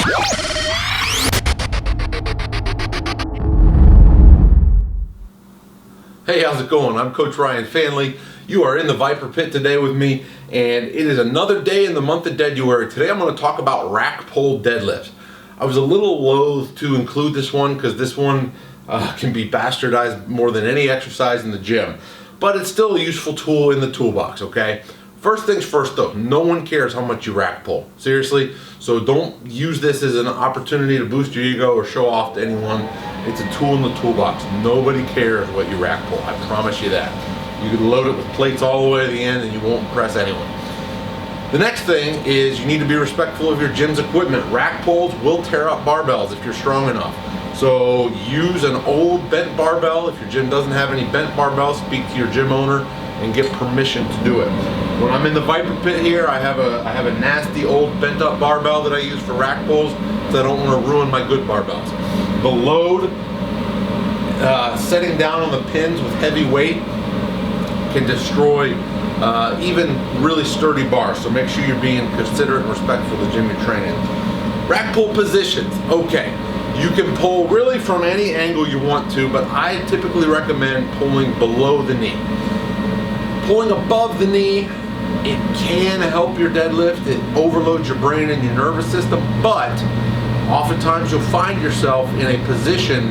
Hey, how's it going? I'm Coach Ryan Fanley. You are in the Viper Pit today with me, and it is another day in the month of Dead-U-Ary. Today I'm going to talk about rack pull deadlifts. I was a little loath to include this one because this one can be bastardized more than any exercise in the gym, but it's still a useful tool in the toolbox, okay? First things first though, no one cares how much you rack pull. Seriously, so don't use this as an opportunity to boost your ego or show off to anyone. It's a tool in the toolbox. Nobody cares what you rack pull, I promise you that. You can load it with plates all the way to the end and you won't impress anyone. The next thing is you need to be respectful of your gym's equipment. Rack pulls will tear up barbells if you're strong enough. So use an old bent barbell. If your gym doesn't have any bent barbells, speak to your gym owner and get permission to do it. When I'm in the Viper Pit here, I have a nasty old bent up barbell that I use for rack pulls because I don't want to ruin my good barbells. The load, setting down on the pins with heavy weight can destroy even really sturdy bars, so make sure you're being considerate and respectful of the gym you're training. Rack pull positions, okay. You can pull really from any angle you want to, but I typically recommend pulling below the knee. Pulling above the knee, it can help your deadlift. It overloads your brain and your nervous system, but oftentimes you'll find yourself in a position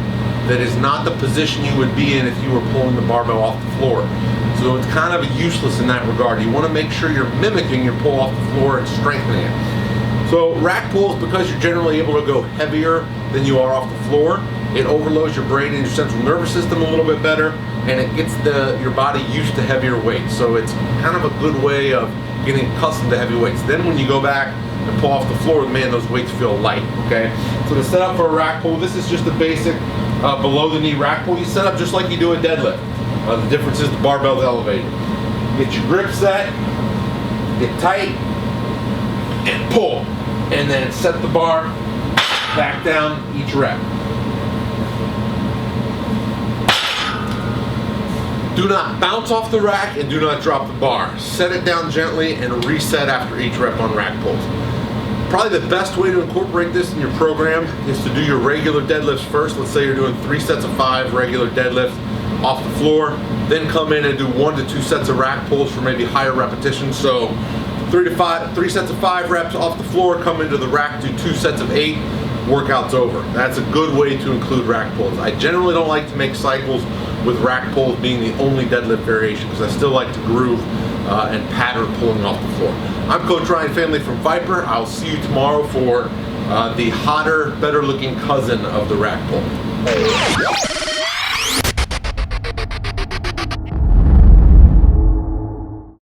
that is not the position you would be in if you were pulling the barbell off the floor. So it's kind of useless in that regard. You want to make sure you're mimicking your pull off the floor and strengthening it. So rack pulls, because you're generally able to go heavier than you are off the floor, it overloads your brain and your central nervous system a little bit better, and it gets your body used to heavier weights. So it's kind of a good way of getting accustomed to heavy weights. Then when you go back and pull off the floor, man, those weights feel light, okay? So to set up for a rack pull, this is just a basic below the knee rack pull. You set up just like you do a deadlift. The difference is the barbell's elevated. Get your grip set, get tight, and pull. And then set the bar back down each rep. Do not bounce off the rack and do not drop the bar. Set it down gently and reset after each rep on rack pulls. Probably the best way to incorporate this in your program is to do your regular deadlifts first. Let's say you're doing 3 sets of 5 regular deadlifts off the floor, then come in and do 1 to 2 sets of rack pulls for maybe higher repetitions. So 3 sets of 5 reps off the floor, come into the rack, do 2 sets of 8, workout's over. That's a good way to include rack pulls. I generally don't like to make cycles with rack pulls being the only deadlift variation because I still like to groove and pattern pulling off the floor. I'm Coach Ryan Fanley from Viper. I'll see you tomorrow for the hotter, better looking cousin of the rack pull.